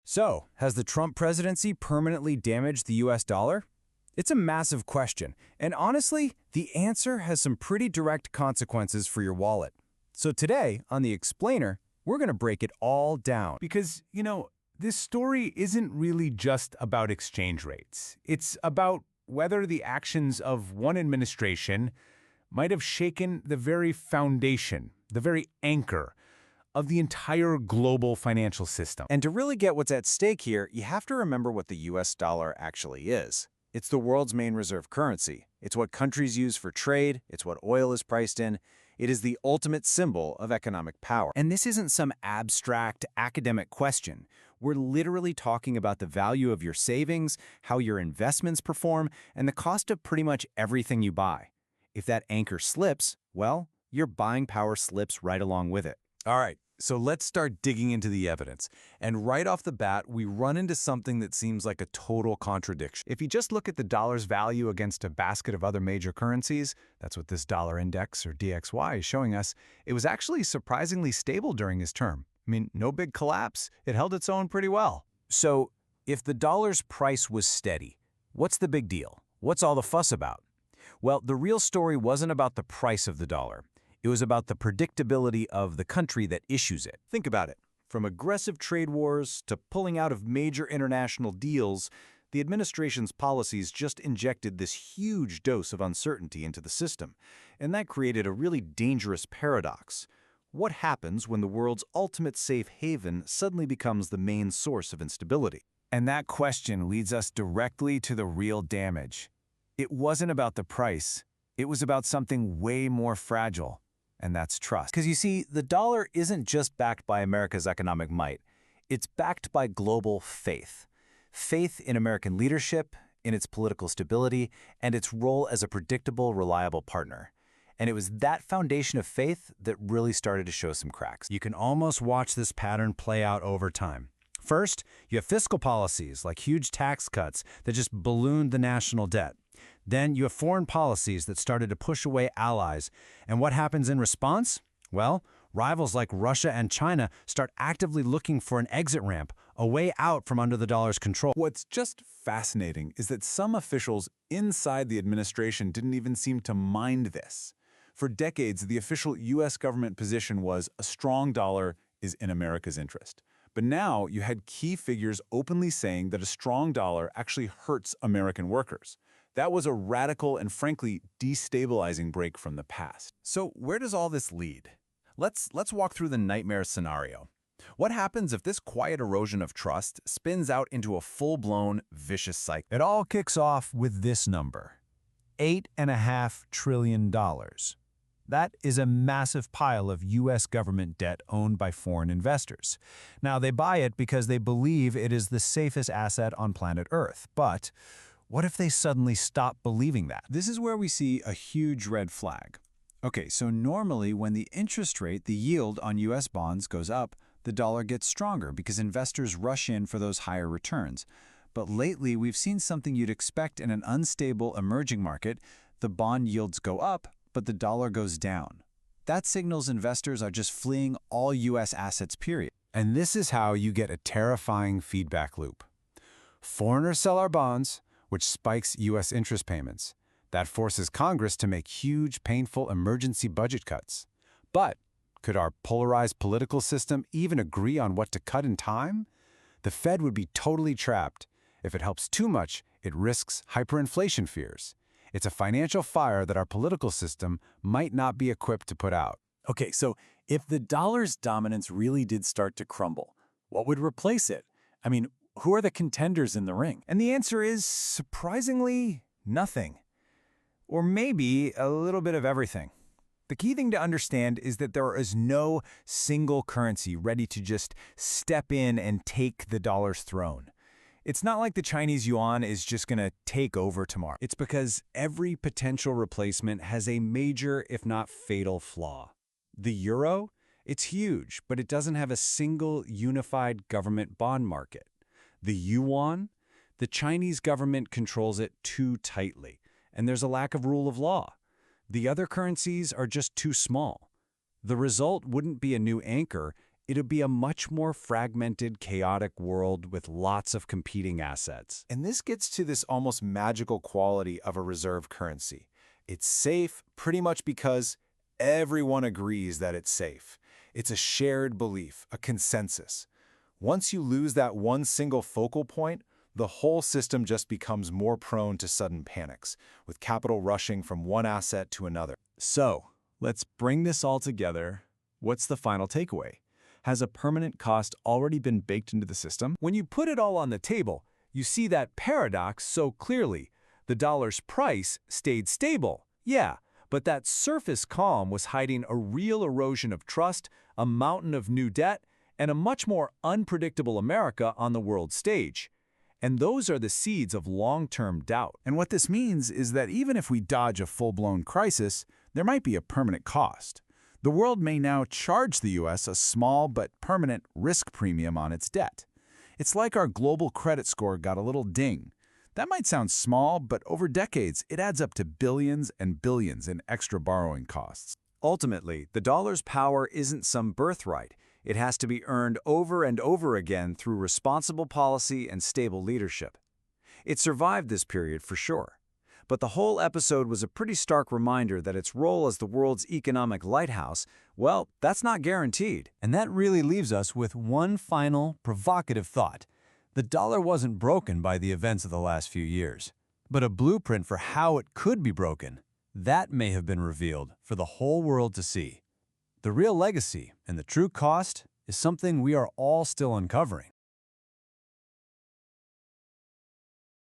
So, has the Trump presidency permanently damaged the US dollar? It's a massive question, and honestly, the answer has some pretty direct consequences for your wallet. So today, on The Explainer, we're going to break it all down. Because, this story isn't really just about exchange rates. It's about whether the actions of one administration might have shaken the very foundation, the very anchor of the entire global financial system. And to really get what's at stake here, you have to remember what the US dollar actually is. It's the world's main reserve currency. It's what countries use for trade. It's what oil is priced in. It is the ultimate symbol of economic power. And this isn't some abstract academic question. We're literally talking about the value of your savings, how your investments perform, and the cost of pretty much everything you buy. If that anchor slips, well, your buying power slips right along with it. All right, so let's start digging into the evidence. And right off the bat, we run into something that seems like a total contradiction. If you just look at the dollar's value against a basket of other major currencies, that's what this dollar index, or DXY, is showing us, it was actually surprisingly stable during his term. I mean, no big collapse. It held its own pretty well. So, if the dollar's price was steady, what's the big deal? What's all the fuss about? Well, the real story wasn't about the price of the dollar. It was about the predictability of the country that issues it. Think about it. From aggressive trade wars to pulling out of major international deals, the administration's policies just injected this huge dose of uncertainty into the system. And that created a really dangerous paradox. What happens when the world's ultimate safe haven suddenly becomes the main source of instability? And that question leads us directly to the real damage. It wasn't about the price. It was about something way more fragile. And that's trust. Because you see, the dollar isn't just backed by America's economic might. It's backed by global faith. Faith in American leadership, in its political stability, and its role as a predictable, reliable partner. And it was that foundation of faith that really started to show some cracks. You can almost watch this pattern play out over time. First, you have fiscal policies like huge tax cuts that just ballooned the national debt. Then you have foreign policies that started to push away allies. And what happens in response? Well, rivals like Russia and China start actively looking for an exit ramp, a way out from under the dollar's control. What's just fascinating is that some officials inside the administration didn't even seem to mind this. For decades, the official U.S. government position was a strong dollar is in America's interest. But now you had key figures openly saying that a strong dollar actually hurts American workers. That was a radical and frankly destabilizing break from the past. So where does all this lead? Let's walk through the nightmare scenario. What happens if this quiet erosion of trust spins out into a full-blown vicious cycle? It all kicks off with this number: $8.5 trillion. That is a massive pile of U.S. government debt owned by foreign investors. Now, they buy it because they believe it is the safest asset on planet Earth. But what if they suddenly stop believing that? This is where we see a huge red flag. Okay, so normally when the interest rate, the yield on U.S. bonds goes up, the dollar gets stronger because investors rush in for those higher returns. But lately, we've seen something you'd expect in an unstable emerging market. The bond yields go up, but the dollar goes down. That signals investors are just fleeing all U.S. assets, period. And this is how you get a terrifying feedback loop. Foreigners sell our bonds, which spikes U.S. interest payments. That forces Congress to make huge, painful emergency budget cuts. But could our polarized political system even agree on what to cut in time? The Fed would be totally trapped. If it helps too much, it risks hyperinflation fears. It's a financial fire that our political system might not be equipped to put out. Okay, so if the dollar's dominance really did start to crumble, what would replace it? I mean, who are the contenders in the ring? And the answer is, surprisingly, nothing. Or maybe a little bit of everything. The key thing to understand is that there is no single currency ready to just step in and take the dollar's throne. It's not like the Chinese yuan is just going to take over tomorrow. It's because every potential replacement has a major, if not fatal, flaw. The euro? It's huge, but it doesn't have a single unified government bond market. The yuan? The Chinese government controls it too tightly, and there's a lack of rule of law. The other currencies are just too small. The result wouldn't be a new anchor, It'll be a much more fragmented, chaotic world with lots of competing assets. And this gets to this almost magical quality of a reserve currency. It's safe pretty much because everyone agrees that it's safe. It's a shared belief, a consensus. Once you lose that one single focal point, the whole system just becomes more prone to sudden panics, with capital rushing from one asset to another. So, let's bring this all together. What's the final takeaway? Has a permanent cost already been baked into the system? When you put it all on the table, you see that paradox so clearly. The dollar's price stayed stable, yeah, but that surface calm was hiding a real erosion of trust, a mountain of new debt, and a much more unpredictable America on the world stage. And those are the seeds of long-term doubt. And what this means is that even if we dodge a full-blown crisis, there might be a permanent cost. The world may now charge the U.S. a small but permanent risk premium on its debt. It's like our global credit score got a little ding. That might sound small, but over decades, it adds up to billions and billions in extra borrowing costs. Ultimately, the dollar's power isn't some birthright. It has to be earned over and over again through responsible policy and stable leadership. It survived this period for sure. But the whole episode was a pretty stark reminder that its role as the world's economic lighthouse, well, that's not guaranteed. And that really leaves us with one final, provocative thought. The dollar wasn't broken by the events of the last few years, but a blueprint for how it could be broken. That may have been revealed for the whole world to see. The real legacy and the true cost is something we are all still uncovering.